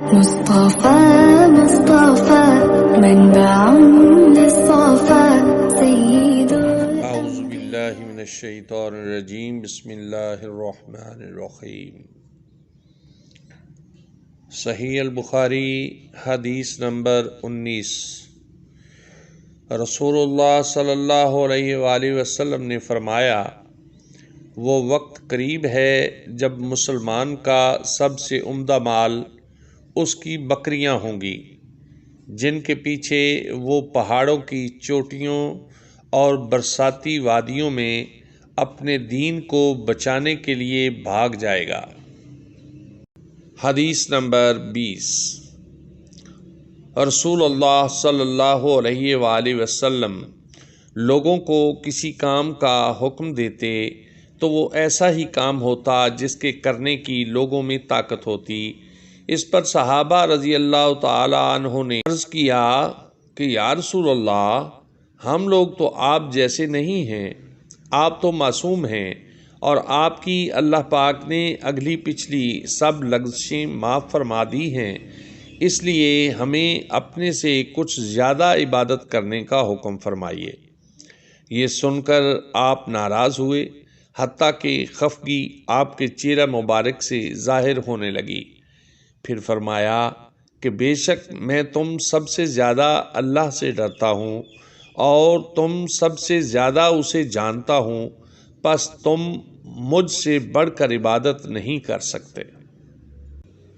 مصطفى مصطفى منبع للصفا سيد. اعوذ باللہ من الشیطان الرجیم، بسم اللہ الرحمن الرحیم۔ صحیح البخاری حدیث نمبر 19۔ رسول اللہ صلی اللہ علیہ وآلہ وسلم نے فرمایا، وہ وقت قریب ہے جب مسلمان کا سب سے عمدہ مال اس کی بکریاں ہوں گی، جن کے پیچھے وہ پہاڑوں کی چوٹیوں اور برساتی وادیوں میں اپنے دین کو بچانے کے لیے بھاگ جائے گا۔ حدیث نمبر 20۔ رسول اللہ صلی اللہ علیہ وآلہ وسلم لوگوں کو کسی کام کا حکم دیتے تو وہ ایسا ہی کام ہوتا جس کے کرنے کی لوگوں میں طاقت ہوتی۔ اس پر صحابہ رضی اللہ تعالی عنہ نے عرض کیا کہ یا رسول اللہ، ہم لوگ تو آپ جیسے نہیں ہیں، آپ تو معصوم ہیں اور آپ کی اللہ پاک نے اگلی پچھلی سب لغزشیں معاف فرما دی ہیں، اس لیے ہمیں اپنے سے کچھ زیادہ عبادت کرنے کا حکم فرمائیے۔ یہ سن کر آپ ناراض ہوئے، حتیٰ کہ خفگی آپ کے چہرہ مبارک سے ظاہر ہونے لگی۔ پھر فرمایا کہ بے شک میں تم سب سے زیادہ اللہ سے ڈرتا ہوں اور تم سب سے زیادہ اسے جانتا ہوں، پس تم مجھ سے بڑھ کر عبادت نہیں کر سکتے۔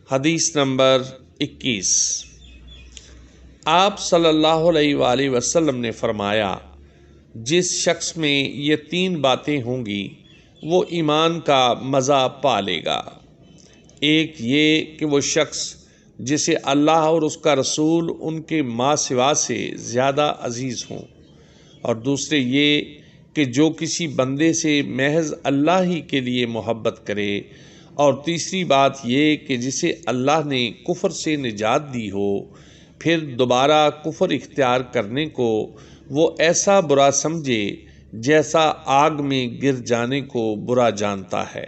حدیث نمبر 21۔ آپ صلی اللہ علیہ وآلہ وسلم نے فرمایا، جس شخص میں یہ 3 باتیں ہوں گی وہ ایمان کا مزہ پا لے گا۔ ایک یہ کہ وہ شخص جسے اللہ اور اس کا رسول ان کے ماں سوا سے زیادہ عزیز ہوں، اور دوسرے یہ کہ جو کسی بندے سے محض اللہ ہی کے لیے محبت کرے، اور تیسری بات یہ کہ جسے اللہ نے کفر سے نجات دی ہو، پھر دوبارہ کفر اختیار کرنے کو وہ ایسا برا سمجھے جیسا آگ میں گر جانے کو برا جانتا ہے۔